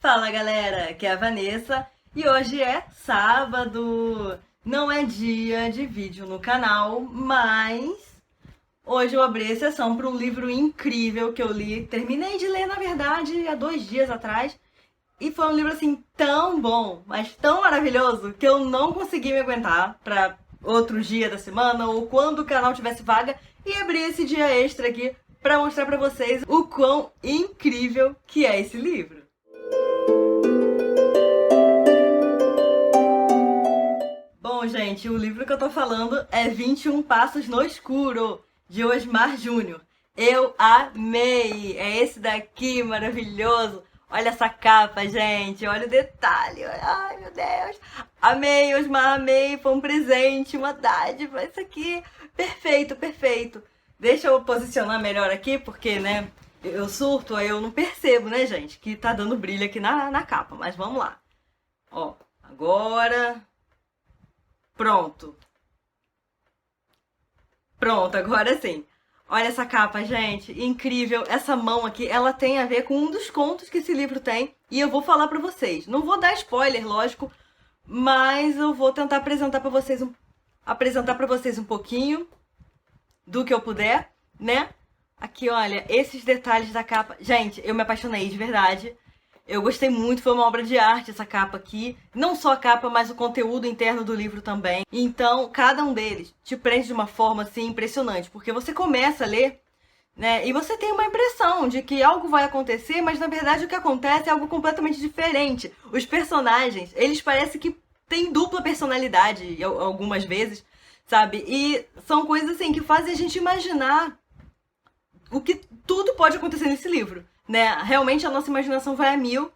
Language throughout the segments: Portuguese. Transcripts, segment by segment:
Fala galera, aqui é a Vanessa e hoje é sábado. Não é dia de vídeo no canal, mas hoje eu abri exceção para um livro incrível que eu li. Terminei de ler, na verdade, há 2 dias atrás. E foi um livro assim tão bom, mas tão maravilhoso, que eu não consegui me aguentar para outro dia da semana ou quando o canal tivesse vaga e abri esse dia extra aqui para mostrar para vocês o quão incrível que é esse livro. Bom, gente, o livro que eu tô falando é 21 Passos no Escuro, de Osmar Júnior. Eu amei! É esse daqui, maravilhoso! Olha essa capa, gente! Olha o detalhe! Ai, meu Deus! Amei, Osmar, amei! Foi um presente, uma dádiva! Isso aqui, perfeito, perfeito! Deixa eu posicionar melhor aqui, porque, né, eu surto, aí eu não percebo, né, gente, que tá dando brilho aqui na capa. Mas vamos lá. Ó, agora... Pronto. Pronto, agora sim. Olha essa capa, gente. Incrível. Essa mão aqui, ela tem a ver com um dos contos que esse livro tem. E eu vou falar pra vocês. Não vou dar spoiler, lógico. Mas eu vou tentar apresentar pra vocês um pouquinho do que eu puder, né? Aqui, olha, esses detalhes da capa. Gente, eu me apaixonei de verdade. Eu gostei muito, foi uma obra de arte essa capa aqui. Não só a capa, mas o conteúdo interno do livro também. Então, cada um deles te prende de uma forma, assim, impressionante. Porque você começa a ler, né, e você tem uma impressão de que algo vai acontecer, mas na verdade o que acontece é algo completamente diferente. Os personagens, eles parecem que têm dupla personalidade algumas vezes, sabe? E são coisas, assim, que fazem a gente imaginar o que tudo pode acontecer nesse livro. Né? Realmente a nossa imaginação vai a mil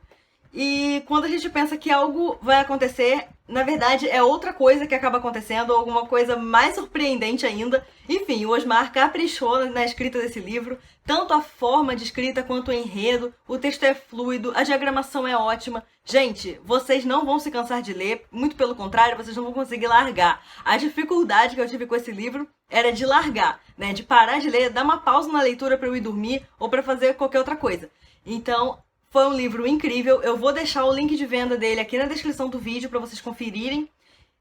e quando a gente pensa que algo vai acontecer, na verdade é outra coisa que acaba acontecendo, ou alguma coisa mais surpreendente ainda. Enfim, o Osmar caprichou na escrita desse livro, tanto a forma de escrita quanto o enredo, o texto é fluido, a diagramação é ótima. Gente, vocês não vão se cansar de ler, muito pelo contrário, vocês não vão conseguir largar. A dificuldade que eu tive com esse livro era de largar, né? De parar de ler, dar uma pausa na leitura para eu ir dormir ou para fazer qualquer outra coisa. Então, foi um livro incrível. Eu vou deixar o link de venda dele aqui na descrição do vídeo para vocês conferirem.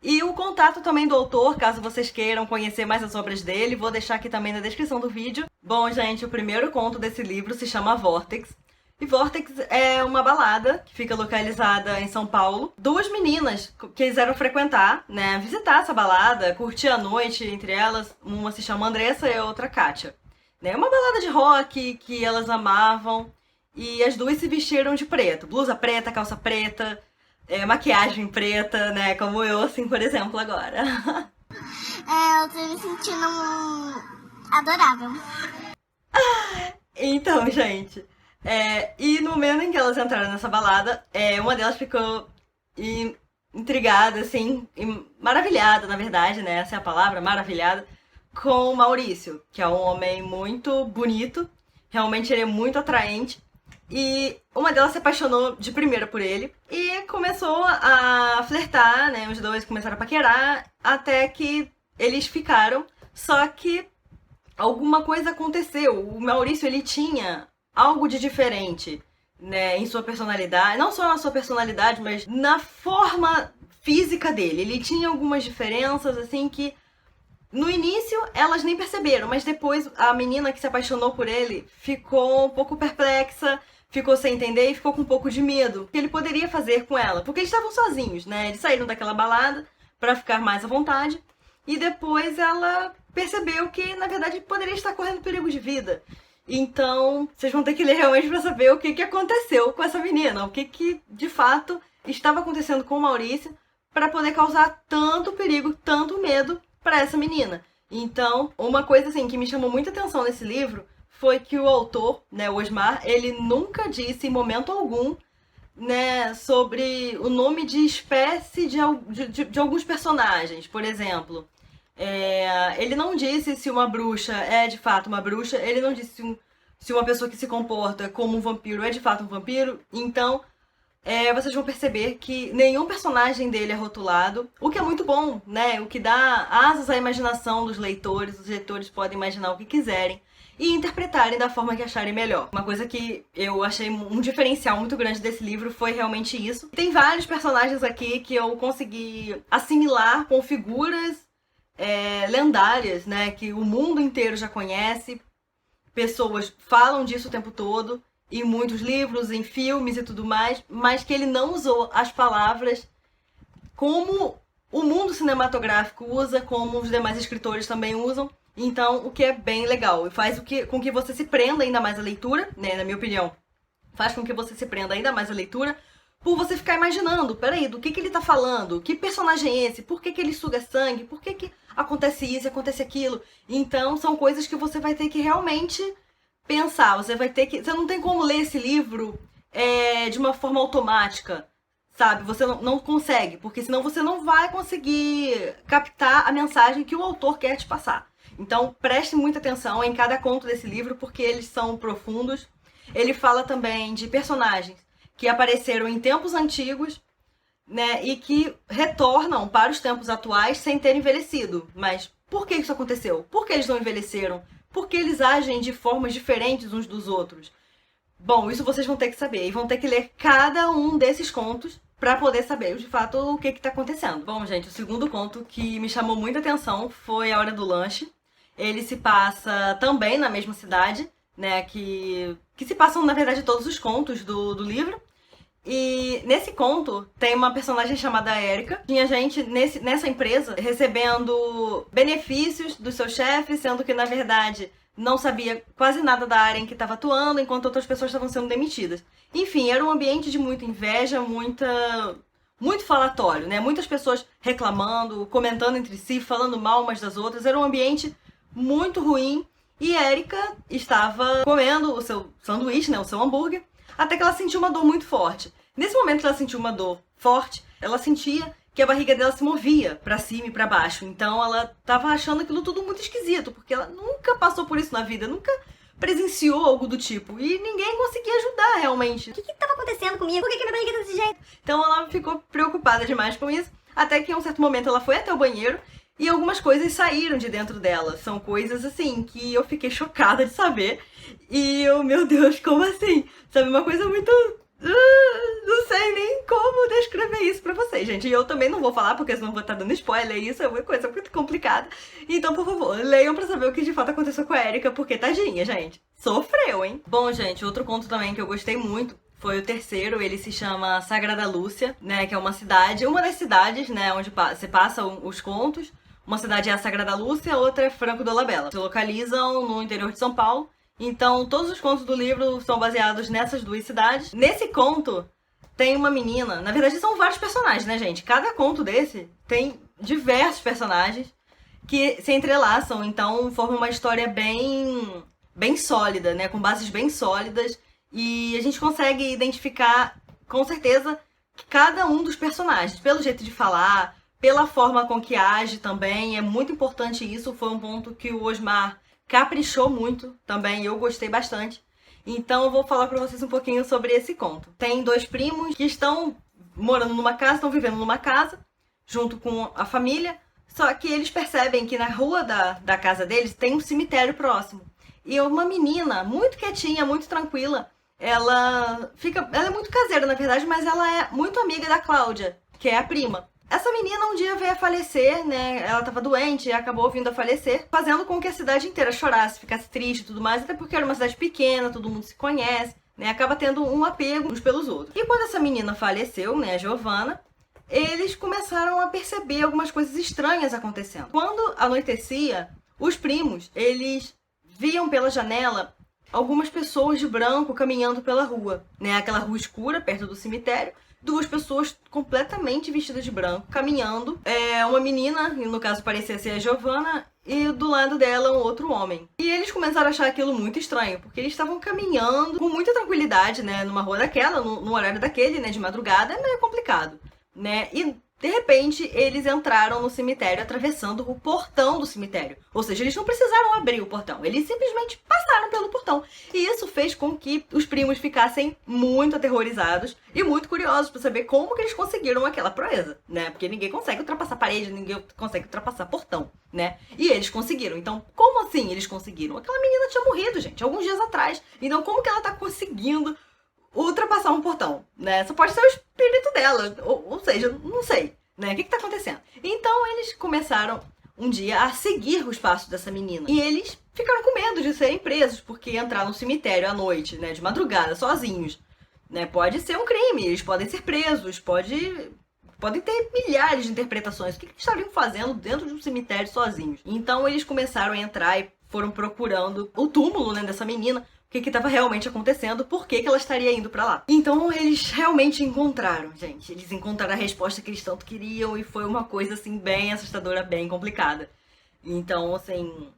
E o contato também do autor, caso vocês queiram conhecer mais as obras dele, vou deixar aqui também na descrição do vídeo. Bom, gente, o primeiro conto desse livro se chama Vortex. E Vortex é uma balada que fica localizada em São Paulo. Duas meninas quiseram frequentar, né, visitar essa balada, curtir a noite entre elas. Uma se chama Andressa e a outra Kátia. É uma balada de rock que elas amavam. E as duas se vestiram de preto. Blusa preta, calça preta, maquiagem preta, né? Como eu, assim, por exemplo, agora. Eu tô me sentindo adorável. Então, gente... e no momento em que elas entraram nessa balada, uma delas ficou intrigada, assim, maravilhada, na verdade, né? Essa é a palavra, maravilhada, com o Maurício, que é um homem muito bonito, realmente ele é muito atraente. E uma delas se apaixonou de primeira por ele e começou a flertar, né? Os dois começaram a paquerar até que eles ficaram. Só que alguma coisa aconteceu. O Maurício, ele tinha algo de diferente, né, em sua personalidade. Não só na sua personalidade, mas na forma física dele. Ele tinha algumas diferenças, assim, que no início elas nem perceberam, mas depois a menina que se apaixonou por ele ficou um pouco perplexa, ficou sem entender e ficou com um pouco de medo. O que ele poderia fazer com ela? Porque eles estavam sozinhos, né? Eles saíram daquela balada pra ficar mais à vontade. E depois ela percebeu que, na verdade, poderia estar correndo perigo de vida. Então, vocês vão ter que ler realmente pra saber o que aconteceu com essa menina. O que de fato estava acontecendo com o Maurício pra poder causar tanto perigo, tanto medo pra essa menina. Então, uma coisa assim que me chamou muita atenção nesse livro foi que o autor, né, o Osmar, ele nunca disse em momento algum, né, sobre o nome de espécie de alguns personagens. Por exemplo, ele não disse se uma bruxa é de fato uma bruxa, ele não disse se uma pessoa que se comporta como um vampiro é de fato um vampiro. Então, vocês vão perceber que nenhum personagem dele é rotulado, o que é muito bom, né? O que dá asas à imaginação dos leitores, os leitores podem imaginar o que quiserem. e interpretarem da forma que acharem melhor. Uma coisa que eu achei um diferencial muito grande desse livro foi realmente isso. Tem vários personagens aqui que eu consegui assimilar com figuras lendárias, né, que o mundo inteiro já conhece. Pessoas falam disso o tempo todo, em muitos livros, em filmes e tudo mais, mas que ele não usou as palavras como o mundo cinematográfico usa, como os demais escritores também usam. Então, o que é bem legal. E faz com que você se prenda ainda mais à leitura, né, na minha opinião. Faz com que você se prenda ainda mais à leitura, por você ficar imaginando, peraí, do que ele tá falando? Que personagem é esse? Por que ele suga sangue? Por que acontece isso e acontece aquilo? Então, são coisas que você vai ter que realmente pensar. Você não tem como ler esse livro de uma forma automática, sabe? Você não consegue, porque senão você não vai conseguir captar a mensagem que o autor quer te passar. Então, preste muita atenção em cada conto desse livro, porque eles são profundos. Ele fala também de personagens que apareceram em tempos antigos, né, e que retornam para os tempos atuais sem terem envelhecido. Mas por que isso aconteceu? Por que eles não envelheceram? Por que eles agem de formas diferentes uns dos outros? Bom, isso vocês vão ter que saber. E vão ter que ler cada um desses contos para poder saber, de fato, o que está acontecendo. Bom, gente, o segundo conto que me chamou muita atenção foi A Hora do Lanche. Ele se passa também na mesma cidade, né, que se passam, na verdade, todos os contos do livro. E nesse conto tem uma personagem chamada Erika. Tinha gente nessa empresa recebendo benefícios dos seus chefes, sendo que, na verdade, não sabia quase nada da área em que estava atuando, enquanto outras pessoas estavam sendo demitidas. Enfim, era um ambiente de muita inveja, muito falatório, né? Muitas pessoas reclamando, comentando entre si, falando mal umas das outras. Era um ambiente muito ruim. E Erika estava comendo o seu sanduíche, né? O seu hambúrguer, até que ela sentiu uma dor muito forte. Nesse momento que ela sentiu uma dor forte, ela sentia que a barriga dela se movia pra cima e pra baixo. Então ela tava achando aquilo tudo muito esquisito, porque ela nunca passou por isso na vida, nunca presenciou algo do tipo. E ninguém conseguia ajudar realmente. O que tava acontecendo comigo? Por que minha barriga tá desse jeito? Então ela ficou preocupada demais com isso, até que em um certo momento ela foi até o banheiro e algumas coisas saíram de dentro dela. São coisas, assim, que eu fiquei chocada de saber. E eu, meu Deus, como assim? Sabe, uma coisa muito... não sei nem como descrever isso pra vocês, gente. E eu também não vou falar, porque senão vou estar dando spoiler. Isso é uma coisa muito complicada. Então, por favor, leiam pra saber o que de fato aconteceu com a Erika, porque tadinha, gente. Sofreu, hein? Bom, gente, outro conto também que eu gostei muito foi o terceiro. Ele se chama Sagrada Lúcia, né? Que é uma das cidades, né? Onde se passam os contos. Uma cidade é a Sagrada Lúcia, a outra é Franco do Labella. Se localizam no interior de São Paulo. Então, todos os contos do livro são baseados nessas duas cidades. Nesse conto, tem uma menina... Na verdade, são vários personagens, né, gente? Cada conto desse tem diversos personagens que se entrelaçam. Então, formam uma história bem sólida, né? Com bases bem sólidas. E a gente consegue identificar, com certeza, cada um dos personagens. Pelo jeito de falar, pela forma com que age também. É muito importante isso. Foi um ponto que o Osmar caprichou muito também, eu gostei bastante. Então eu vou falar pra vocês um pouquinho sobre esse conto. Tem dois primos que estão morando numa casa, estão vivendo numa casa, junto com a família, só que eles percebem que na rua da casa deles tem um cemitério próximo. E uma menina muito quietinha, muito tranquila, ela é muito caseira, na verdade, mas ela é muito amiga da Cláudia, que é a prima. Essa menina um dia veio a falecer, né? Ela tava doente e acabou vindo a falecer, fazendo com que a cidade inteira chorasse, ficasse triste e tudo mais, até porque era uma cidade pequena, todo mundo se conhece, né? Acaba tendo um apego uns pelos outros. E quando essa menina faleceu, né, a Giovana, eles começaram a perceber algumas coisas estranhas acontecendo. Quando anoitecia, os primos, eles viam pela janela algumas pessoas de branco caminhando pela rua, né? Aquela rua escura perto do cemitério. Duas pessoas completamente vestidas de branco, caminhando. Uma menina, no caso parecia ser a Giovana, e do lado dela um outro homem. E eles começaram a achar aquilo muito estranho, porque eles estavam caminhando com muita tranquilidade, né, numa rua daquela, no horário daquele, né, de madrugada, é meio complicado, né, e de repente eles entraram no cemitério atravessando o portão do cemitério. Ou seja, eles não precisaram abrir o portão, eles simplesmente passaram pelo portão. E isso fez com que os primos ficassem muito aterrorizados e muito curiosos para saber como que eles conseguiram aquela proeza, né? Porque ninguém consegue ultrapassar parede, ninguém consegue ultrapassar portão, né? E eles conseguiram. Então, como assim eles conseguiram? Aquela menina tinha morrido, gente, alguns dias atrás. Então como que ela tá conseguindo ultrapassar um portão, né? Só pode ser o espírito dela, ou seja, não sei, né? O que tá acontecendo? Então eles começaram um dia a seguir os passos dessa menina. E eles ficaram com medo de serem presos, porque entrar no cemitério à noite, né, de madrugada, sozinhos, né, pode ser um crime, eles podem ser presos, podem ter milhares de interpretações. O que eles estariam fazendo dentro de um cemitério sozinhos? Então eles começaram a entrar e foram procurando o túmulo, né, dessa menina, o que estava realmente acontecendo, por que ela estaria indo pra lá. Então eles realmente encontraram, gente. Eles encontraram a resposta que eles tanto queriam e foi uma coisa, assim, bem assustadora, bem complicada. Então, assim,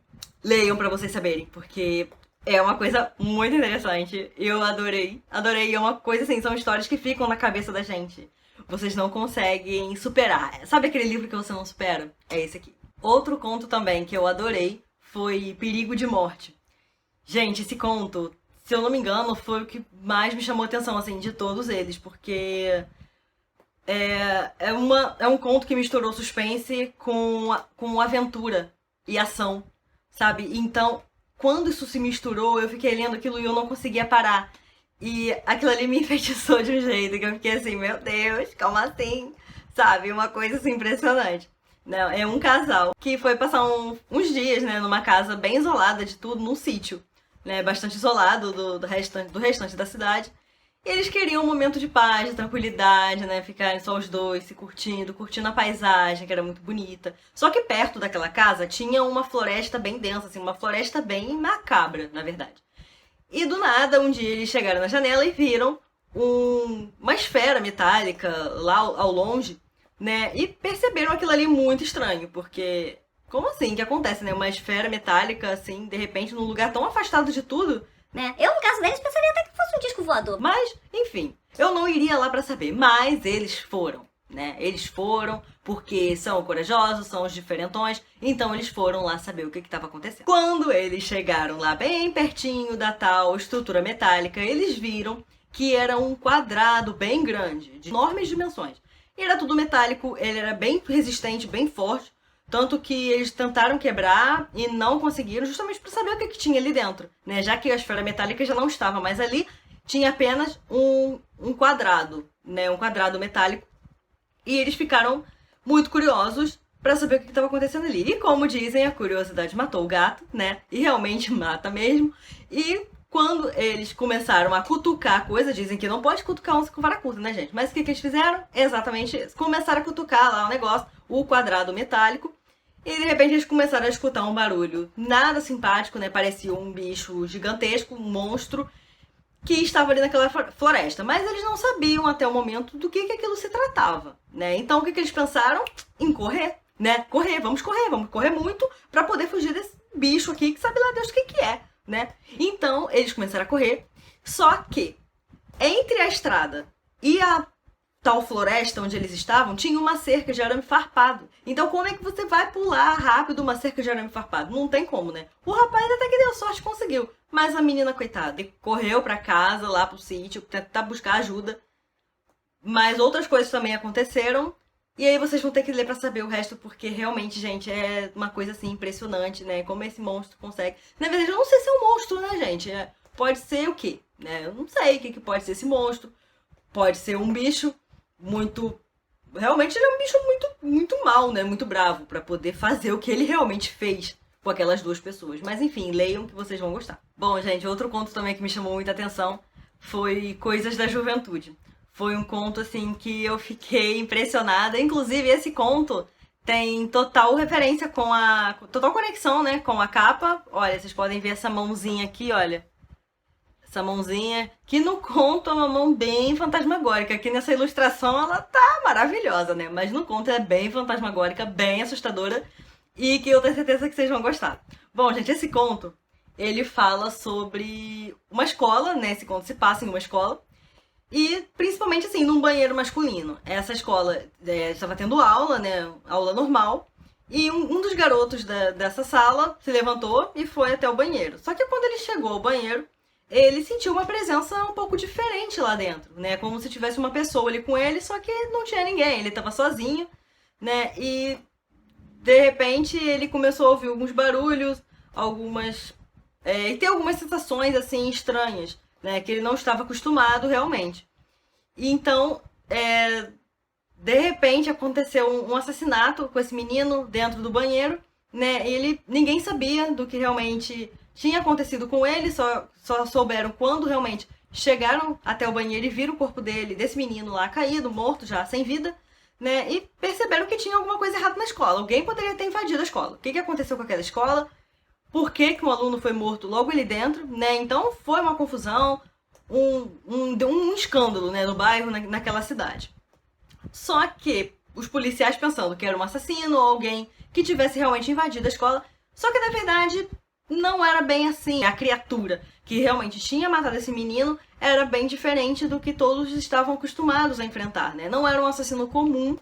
leiam pra vocês saberem, porque é uma coisa muito interessante. Eu adorei. Adorei. É uma coisa, assim, são histórias que ficam na cabeça da gente. Vocês não conseguem superar. Sabe aquele livro que você não supera? É esse aqui. Outro conto também que eu adorei foi Perigo de Morte. Gente, esse conto, se eu não me engano, foi o que mais me chamou a atenção, assim, de todos eles, porque é um conto que misturou suspense com aventura e ação, sabe? Então, quando isso se misturou, eu fiquei lendo aquilo e eu não conseguia parar. E aquilo ali me enfeitiçou de um jeito que eu fiquei assim, meu Deus, como assim? Sabe? Uma coisa assim impressionante. Não, é um casal que foi passar uns dias, né, numa casa bem isolada de tudo, num sítio, né, bastante isolado do restante da cidade. E eles queriam um momento de paz, de tranquilidade, né, ficarem só os dois, se curtindo a paisagem, que era muito bonita. Só que perto daquela casa tinha uma floresta bem densa, assim, uma floresta bem macabra, na verdade. E do nada, um dia eles chegaram na janela e viram uma esfera metálica lá ao longe, né, e perceberam aquilo ali muito estranho, porque como assim? Que acontece, né? Uma esfera metálica, assim, de repente, num lugar tão afastado de tudo, Né? Eu, no caso deles, pensaria até que fosse um disco voador. mas, enfim, eu não iria lá pra saber, mas eles foram, né? Eles foram porque são corajosos, são os diferentões, então eles foram lá saber o que estava acontecendo. Quando eles chegaram lá bem pertinho da tal estrutura metálica, eles viram que era um quadrado bem grande, de enormes dimensões. E era tudo metálico, ele era bem resistente, bem forte, tanto que eles tentaram quebrar e não conseguiram, justamente para saber o que tinha ali dentro, né? Já que a esfera metálica já não estava mais ali, tinha apenas um quadrado, né? Um quadrado metálico. E eles ficaram muito curiosos para saber o que estava acontecendo ali. E como dizem, a curiosidade matou o gato, né? E realmente mata mesmo. E quando eles começaram a cutucar a coisa, dizem que não pode cutucar onça com vara curta, né, gente? Mas o que eles fizeram? Exatamente isso. Começaram a cutucar lá o negócio, o quadrado metálico. E de repente eles começaram a escutar um barulho nada simpático, né? Parecia um bicho gigantesco, um monstro, que estava ali naquela floresta. Mas eles não sabiam até o momento do que aquilo se tratava, né? Então o que eles pensaram? Em correr, né? Vamos correr muito pra poder fugir desse bicho aqui, que sabe lá Deus o que é, né? Então eles começaram a correr, só que entre a estrada e a tal floresta onde eles estavam, tinha uma cerca de arame farpado. Então como é que você vai pular rápido uma cerca de arame farpado? Não tem como, né? O rapaz até que deu sorte, conseguiu. Mas a menina, coitada, correu pra casa, lá pro sítio, tentar buscar ajuda. Mas outras coisas também aconteceram. E aí vocês vão ter que ler pra saber o resto, porque realmente, gente, é uma coisa assim impressionante, né? Como esse monstro consegue... Na verdade, eu não sei se é um monstro, né, gente? Pode ser o quê? Né? Eu não sei o que pode ser esse monstro. Pode ser um bicho muito... Realmente ele é um bicho muito mau, né? Muito bravo, pra poder fazer o que ele realmente fez com aquelas duas pessoas. Mas enfim, leiam que vocês vão gostar. Bom, gente, outro conto também que me chamou muita atenção foi Coisas da Juventude. Foi um conto, assim, que eu fiquei impressionada. Inclusive, esse conto tem total referência com total conexão, né? Com a capa. Olha, vocês podem ver essa mãozinha aqui, olha. Essa mãozinha, que no conto é uma mão bem fantasmagórica. Aqui nessa ilustração ela tá maravilhosa, né? Mas no conto é bem fantasmagórica, bem assustadora. E que eu tenho certeza que vocês vão gostar. Bom, gente, esse conto, ele fala sobre uma escola, né? Esse conto se passa em uma escola. E principalmente, assim, num banheiro masculino. Essa escola estava tendo aula, né? Aula normal. E um dos garotos dessa sala se levantou e foi até o banheiro. Só que quando ele chegou ao banheiro, ele sentiu uma presença um pouco diferente lá dentro, né? Como se tivesse uma pessoa ali com ele, só que não tinha ninguém. Ele estava sozinho, né? E de repente ele começou a ouvir alguns barulhos, algumas... e ter algumas sensações, assim, estranhas, né? Que ele não estava acostumado realmente. E então, de repente, aconteceu um assassinato com esse menino dentro do banheiro, né? Ninguém sabia do que realmente tinha acontecido com ele, só souberam quando realmente chegaram até o banheiro e viram o corpo desse menino lá caído, morto, já sem vida, né? E perceberam que tinha alguma coisa errada na escola. Alguém poderia ter invadido a escola. O que aconteceu com aquela escola? Por que um aluno foi morto logo ali dentro, né? Então foi uma confusão, um escândalo, né, no bairro, naquela cidade. Só que os policiais pensando que era um assassino ou alguém que tivesse realmente invadido a escola, só que na verdade não era bem assim. A criatura que realmente tinha matado esse menino era bem diferente do que todos estavam acostumados a enfrentar, né? Não era um assassino comum,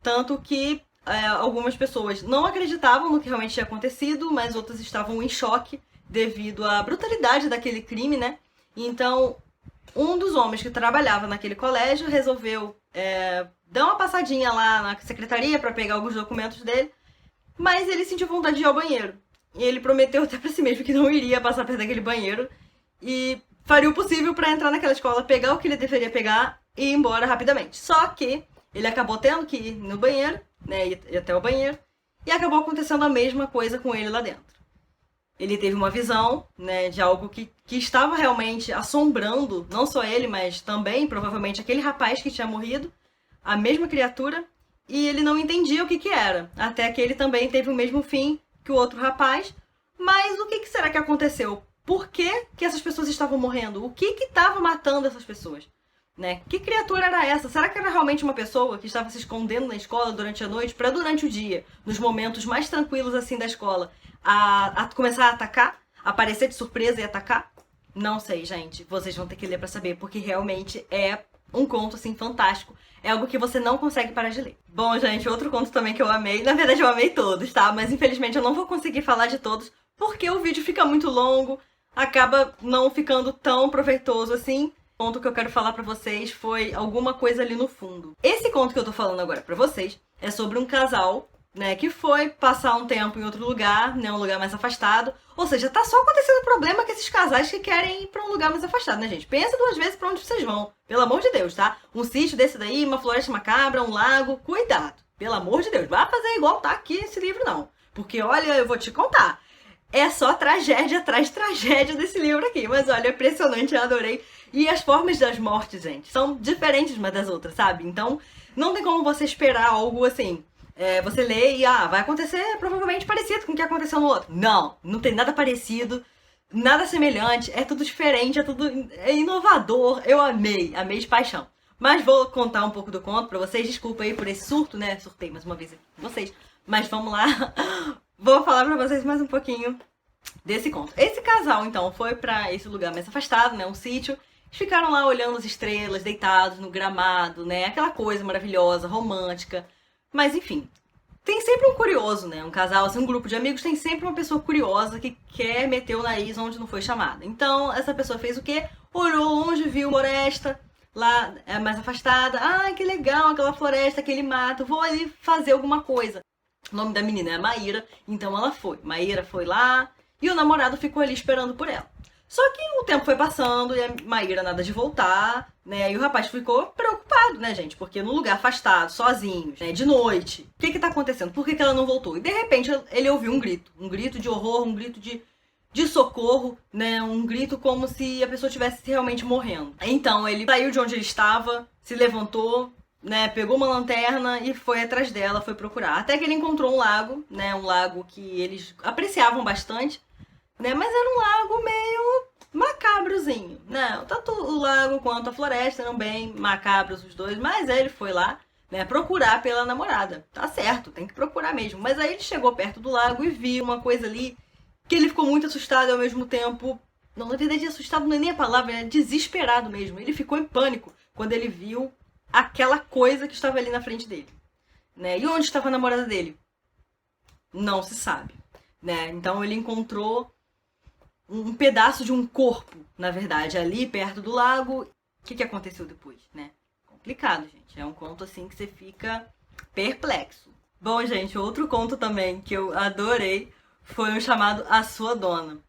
tanto que algumas pessoas não acreditavam no que realmente tinha acontecido, mas outras estavam em choque devido à brutalidade daquele crime, né? Então, um dos homens que trabalhava naquele colégio resolveu dar uma passadinha lá na secretaria para pegar alguns documentos dele, mas ele sentiu vontade de ir ao banheiro. E ele prometeu até pra si mesmo que não iria passar perto daquele banheiro e faria o possível para entrar naquela escola, pegar o que ele deveria pegar e ir embora rapidamente. Só que ele acabou tendo que ir no banheiro, né, ir até o banheiro, e acabou acontecendo a mesma coisa com ele lá dentro. Ele teve uma visão, né, de algo que estava realmente assombrando, não só ele, mas também, provavelmente, aquele rapaz que tinha morrido, a mesma criatura, e ele não entendia o que era. Até que ele também teve o mesmo fim que o outro rapaz. Mas o que será que aconteceu? Por que essas pessoas estavam morrendo? O que estava matando essas pessoas? Né? Que criatura era essa? Será que era realmente uma pessoa que estava se escondendo na escola durante a noite para durante o dia, nos momentos mais tranquilos assim da escola, a começar a atacar? Aparecer de surpresa e atacar? Não sei, gente. Vocês vão ter que ler para saber, porque realmente é um conto assim fantástico. É algo que você não consegue parar de ler. Bom, gente, outro conto também que eu amei. Na verdade, eu amei todos, tá? Mas infelizmente eu não vou conseguir falar de todos, porque o vídeo fica muito longo, acaba não ficando tão proveitoso assim. O conto que eu quero falar pra vocês foi Alguma Coisa Ali no Fundo. Esse conto que eu tô falando agora pra vocês é sobre um casal, né, que foi passar um tempo em outro lugar, né, um lugar mais afastado. Ou seja, tá só acontecendo problema com esses casais que querem ir pra um lugar mais afastado, né, gente? Pensa duas vezes pra onde vocês vão. Pelo amor de Deus, tá? Um sítio desse daí, uma floresta macabra, um lago, cuidado. Pelo amor de Deus, vai fazer igual tá aqui nesse livro, não. Porque, olha, eu vou te contar. É só tragédia atrás de tragédia desse livro aqui. Mas, olha, é impressionante, eu adorei. E as formas das mortes, gente, são diferentes umas das outras, sabe? Então, não tem como você esperar algo assim. Você lê e, vai acontecer provavelmente parecido com o que aconteceu no outro. Não, não tem nada parecido, nada semelhante, é tudo diferente, é inovador. Eu amei de paixão. Mas vou contar um pouco do conto pra vocês. Desculpa aí por esse surto, né? Surtei mais uma vez aqui com vocês. Mas vamos lá. Vou falar pra vocês mais um pouquinho desse conto. Esse casal, então, foi pra esse lugar mais afastado, né? Um sítio. Eles ficaram lá olhando as estrelas, deitados no gramado, né? Aquela coisa maravilhosa, romântica. Mas, enfim, tem sempre um curioso, né? Um casal, assim, um grupo de amigos tem sempre uma pessoa curiosa que quer meter o nariz onde não foi chamada. Então, essa pessoa fez o quê? Olhou longe, viu floresta lá mais afastada. Que legal, aquela floresta, aquele mato. Vou ali fazer alguma coisa. O nome da menina é Maíra, então ela foi. Maíra foi lá e o namorado ficou ali esperando por ela. Só que o tempo foi passando e a Maíra nada de voltar, né? E o rapaz ficou preocupado, né, gente? Porque no lugar afastado, sozinhos, né, de noite, o que tá acontecendo? Por que ela não voltou? E de repente ele ouviu um grito de horror, um grito de socorro, né? Um grito como se a pessoa estivesse realmente morrendo. Então ele saiu de onde ele estava, se levantou, né? Pegou uma lanterna e foi atrás dela, foi procurar. Até que ele encontrou um lago, né? Um lago que eles apreciavam bastante, né? Mas era um lago meio macabrozinho, né? Tanto o lago quanto a floresta eram bem macabros os dois, mas aí ele foi lá, né, procurar pela namorada. Tá certo, tem que procurar mesmo. Mas aí ele chegou perto do lago e viu uma coisa ali que ele ficou muito assustado e ao mesmo tempo... Não, na verdade assustado não é nem a palavra, é desesperado mesmo. Ele ficou em pânico quando ele viu aquela coisa que estava ali na frente dele, né? E onde estava a namorada dele? Não se sabe, né? Então ele encontrou um pedaço de um corpo, na verdade, ali perto do lago. O que aconteceu depois, né? Complicado, gente. É um conto assim que você fica perplexo. Bom, gente, outro conto também que eu adorei foi um chamado A Sua Dona.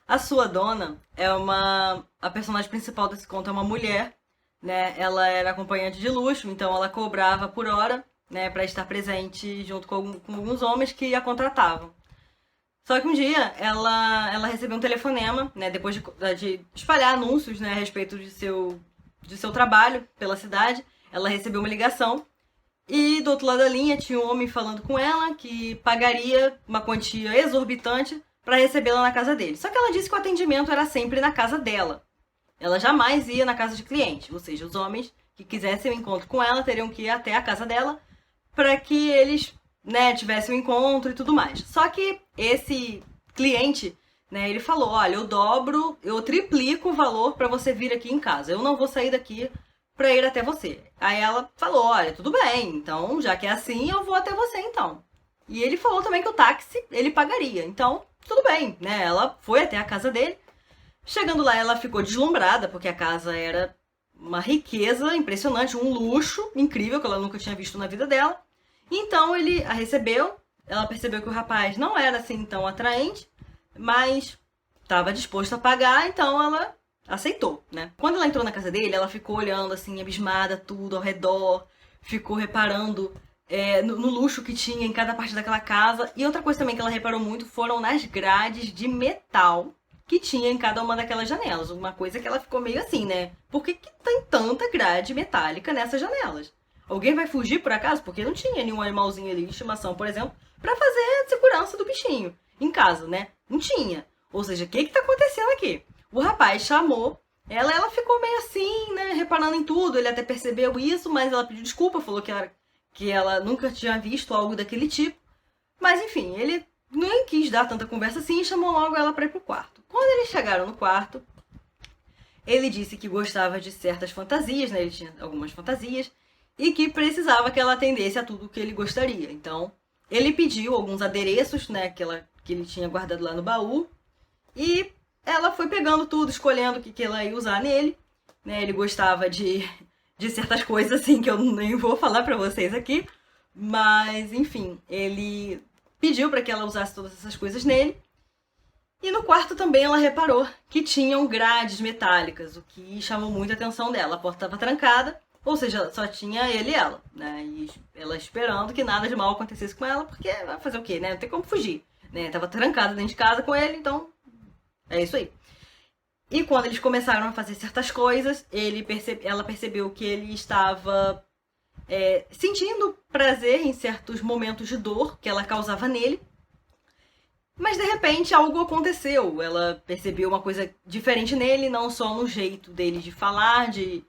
A Sua Dona é a personagem principal desse conto é uma mulher, né? Ela era acompanhante de luxo, então ela cobrava por hora, né, para estar presente junto com alguns homens que a contratavam. Só que um dia ela recebeu um telefonema, né, depois de espalhar anúncios, né, a respeito de seu trabalho pela cidade. Ela recebeu uma ligação e do outro lado da linha tinha um homem falando com ela que pagaria uma quantia exorbitante para recebê-la na casa dele. Só que ela disse que o atendimento era sempre na casa dela. Ela jamais ia na casa de cliente, ou seja, os homens que quisessem um encontro com ela teriam que ir até a casa dela para que eles, né, tivessem um encontro e tudo mais. Só que esse cliente, né, ele falou, olha, eu triplico o valor para você vir aqui em casa. Eu não vou sair daqui para ir até você. Aí ela falou, olha, tudo bem, então já que é assim, eu vou até você então. E ele falou também que o táxi ele pagaria, então tudo bem, né? Ela foi até a casa dele. Chegando lá, ela ficou deslumbrada, porque a casa era uma riqueza impressionante, um luxo incrível que ela nunca tinha visto na vida dela. Então ele a recebeu, ela percebeu que o rapaz não era assim tão atraente, mas estava disposto a pagar, então ela aceitou, né? Quando ela entrou na casa dele, ela ficou olhando assim, abismada, tudo ao redor, ficou reparando no luxo que tinha em cada parte daquela casa. E outra coisa também que ela reparou muito foram nas grades de metal que tinha em cada uma daquelas janelas. Uma coisa que ela ficou meio assim, né? Por que tem tanta grade metálica nessas janelas? Alguém vai fugir por acaso? Porque não tinha nenhum animalzinho ali de estimação, por exemplo, pra fazer segurança do bichinho em casa, né? Não tinha. Ou seja, o que tá acontecendo aqui? O rapaz chamou ela ficou meio assim, né? Reparando em tudo. Ele até percebeu isso, mas ela pediu desculpa, falou que ela nunca tinha visto algo daquele tipo. Mas enfim, ele nem quis dar tanta conversa assim e chamou logo ela pra ir pro quarto. Quando eles chegaram no quarto, ele disse que gostava de certas fantasias, né? Ele tinha algumas fantasias e que precisava que ela atendesse a tudo que ele gostaria. Então, ele pediu alguns adereços, né? Que ele tinha guardado lá no baú. E ela foi pegando tudo, escolhendo o que ela ia usar nele. Né? Ele gostava de certas coisas assim que eu nem vou falar pra vocês aqui. Mas, enfim, ele pediu para que ela usasse todas essas coisas nele. E no quarto também ela reparou que tinham grades metálicas, o que chamou muita atenção dela. A porta estava trancada, ou seja, só tinha ele e ela, né? E ela esperando que nada de mal acontecesse com ela, porque vai fazer o quê, né? Não tem como fugir, né? Tava trancada dentro de casa com ele, então é isso aí. E quando eles começaram a fazer certas coisas, ela percebeu que ele estava sentindo prazer em certos momentos de dor que ela causava nele. Mas de repente algo aconteceu. Ela percebeu uma coisa diferente nele, não só no jeito dele de falar, de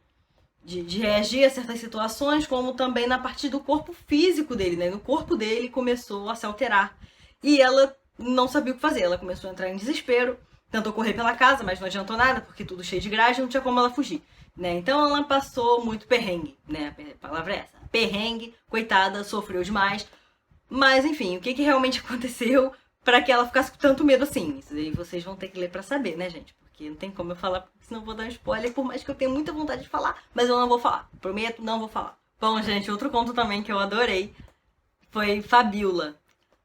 reagir a certas situações, como também na parte do corpo físico dele, né? No corpo dele começou a se alterar. E ela não sabia o que fazer. Ela começou a entrar em desespero, tentou correr pela casa, mas não adiantou nada, porque tudo cheio de grade, não tinha como ela fugir. Né? Então ela passou muito perrengue, né? A palavra é essa. Perrengue, coitada, sofreu demais. Mas enfim, o que realmente aconteceu pra que ela ficasse com tanto medo assim? Isso aí vocês vão ter que ler pra saber, né, gente? Porque não tem como eu falar, porque senão eu vou dar um spoiler, por mais que eu tenha muita vontade de falar, mas eu não vou falar. Prometo, não vou falar. Bom, gente, outro conto também que eu adorei foi Fabiola.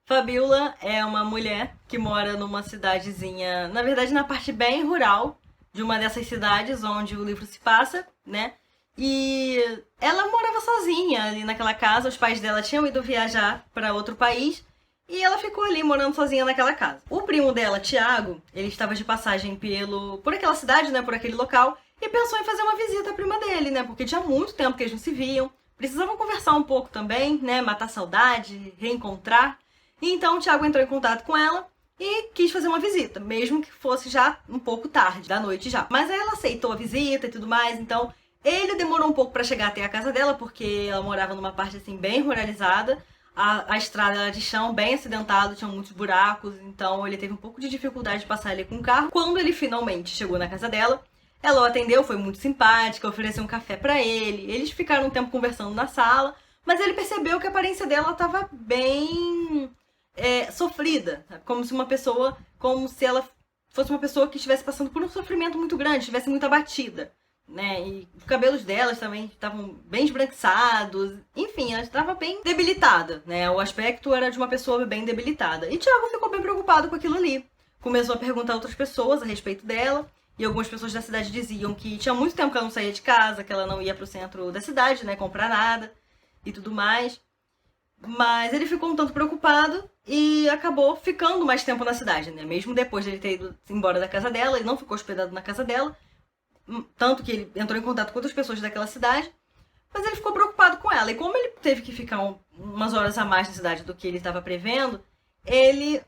Fabiola é uma mulher que mora numa cidadezinha, na verdade na parte bem rural de uma dessas cidades onde o livro se passa, né? E ela morava sozinha ali naquela casa, os pais dela tinham ido viajar para outro país e ela ficou ali morando sozinha naquela casa. O primo dela, Tiago, ele estava de passagem por aquela cidade, né, por aquele local, e pensou em fazer uma visita à prima dele, né, porque tinha muito tempo que eles não se viam, precisavam conversar um pouco também, né, matar saudade, reencontrar. E então o Tiago entrou em contato com ela e quis fazer uma visita, mesmo que fosse já um pouco tarde, da noite já. Mas aí ela aceitou a visita e tudo mais, então ele demorou um pouco para chegar até a casa dela, porque ela morava numa parte assim bem ruralizada. A estrada era de chão, bem acidentado, tinha muitos buracos, então ele teve um pouco de dificuldade de passar ali com o carro. Quando ele finalmente chegou na casa dela, ela o atendeu, foi muito simpática, ofereceu um café pra ele. Eles ficaram um tempo conversando na sala, mas ele percebeu que a aparência dela estava bem sofrida, como se ela fosse uma pessoa que estivesse passando por um sofrimento muito grande, estivesse muito abatida, né? E os cabelos delas também estavam bem esbranquiçados. Enfim, ela estava bem debilitada, né? O aspecto era de uma pessoa bem debilitada. E Tiago ficou bem preocupado com aquilo ali. Começou a perguntar a outras pessoas a respeito dela. E algumas pessoas da cidade diziam que tinha muito tempo que ela não saía de casa, que ela não ia pro centro da cidade, né? Comprar nada e tudo mais. Mas ele ficou um tanto preocupado e acabou ficando mais tempo na cidade, né? Mesmo depois de ele ter ido embora da casa dela, ele não ficou hospedado na casa dela. Tanto que ele entrou em contato com outras pessoas daquela cidade. Mas ele ficou preocupado com ela. E como ele teve que ficar umas horas a mais na cidade do que ele estava prevendo, ele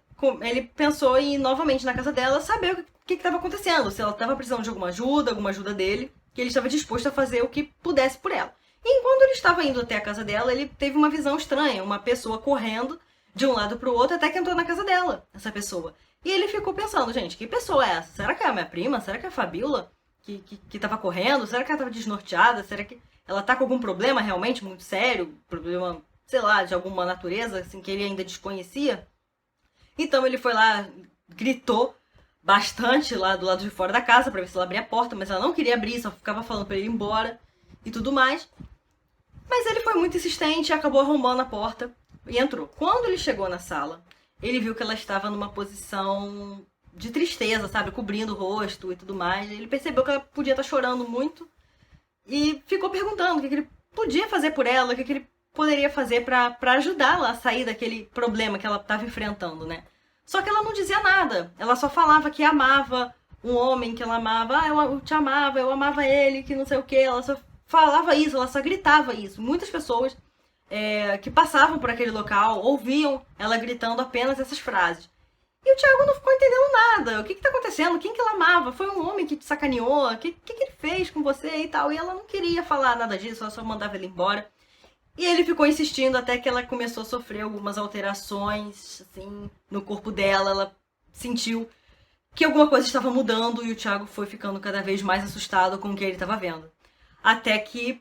pensou em ir novamente na casa dela, saber o que estava acontecendo. Se ela estava precisando de alguma ajuda dele, que ele estava disposto a fazer o que pudesse por ela. E enquanto ele estava indo até a casa dela, ele teve uma visão estranha. Uma pessoa correndo de um lado para o outro até que entrou na casa dela, essa pessoa. E ele ficou pensando, gente, que pessoa é essa? Será que é a minha prima? Será que é a Fabiola? Que tava correndo? Será que ela tava desnorteada? Será que ela tá com algum problema realmente muito sério? Problema, sei lá, de alguma natureza, assim, que ele ainda desconhecia? Então ele foi lá, gritou bastante lá do lado de fora da casa pra ver se ela abria a porta, mas ela não queria abrir, só ficava falando pra ele ir embora e tudo mais. Mas ele foi muito insistente e acabou arrombando a porta e entrou. Quando ele chegou na sala, ele viu que ela estava numa posição de tristeza, sabe? Cobrindo o rosto e tudo mais. Ele percebeu que ela podia estar chorando muito e ficou perguntando o que ele podia fazer por ela, o que ele poderia fazer pra ajudá-la a sair daquele problema que ela estava enfrentando, né? Só que ela não dizia nada. Ela só falava que amava um homem que ela amava. Ah, eu te amava, eu amava ele, que não sei o que. Ela só falava isso, ela só gritava isso. Muitas pessoas que passavam por aquele local ouviam ela gritando apenas essas frases. E o Tiago não ficou entendendo nada. O que tá acontecendo? Quem que ela amava? Foi um homem que te sacaneou? O que ele fez com você e tal? E ela não queria falar nada disso, ela só mandava ele embora. E ele ficou insistindo até que ela começou a sofrer algumas alterações, assim, no corpo dela. Ela sentiu que alguma coisa estava mudando e o Tiago foi ficando cada vez mais assustado com o que ele estava vendo. Até que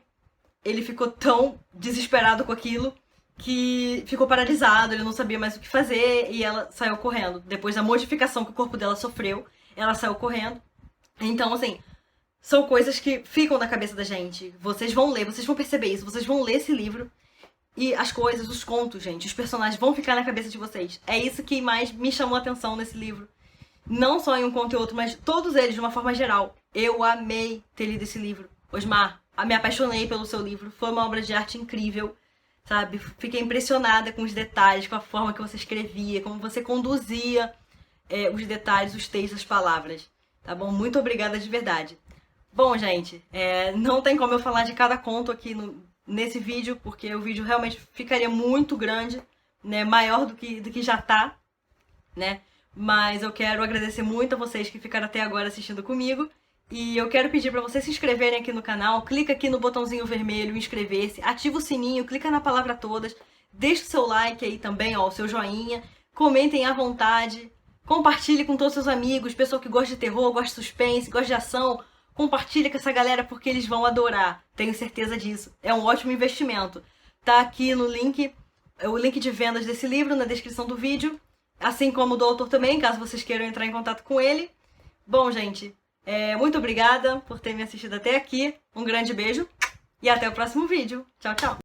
ele ficou tão desesperado com aquilo que ficou paralisado, ele não sabia mais o que fazer e ela saiu correndo. Depois da modificação que o corpo dela sofreu, ela saiu correndo. Então, assim, são coisas que ficam na cabeça da gente. Vocês vão ler, vocês vão perceber isso, vocês vão ler esse livro e as coisas, os contos, gente, os personagens vão ficar na cabeça de vocês. É isso que mais me chamou a atenção nesse livro. Não só em um conto e outro, mas todos eles de uma forma geral. Eu amei ter lido esse livro. Osmar, me apaixonei pelo seu livro, foi uma obra de arte incrível. Sabe? Fiquei impressionada com os detalhes, com a forma que você escrevia, como você conduzia os detalhes, os textos, as palavras. Tá bom? Muito obrigada de verdade. Bom, gente, não tem como eu falar de cada conto aqui nesse vídeo, porque o vídeo realmente ficaria muito grande, né? Maior do que já tá, né? Mas eu quero agradecer muito a vocês que ficaram até agora assistindo comigo. E eu quero pedir para vocês se inscreverem aqui no canal, clica aqui no botãozinho vermelho, inscrever-se, ativa o sininho, clica na palavra todas, deixa o seu like aí também, ó, o seu joinha, comentem à vontade, compartilhe com todos os seus amigos, pessoa que gosta de terror, gosta de suspense, gosta de ação, compartilha com essa galera porque eles vão adorar, tenho certeza disso, é um ótimo investimento. Tá aqui no link, o link de vendas desse livro na descrição do vídeo, assim como o do autor também, caso vocês queiram entrar em contato com ele. Bom, gente, muito obrigada por ter me assistido até aqui. Um grande beijo e até o próximo vídeo. Tchau, tchau!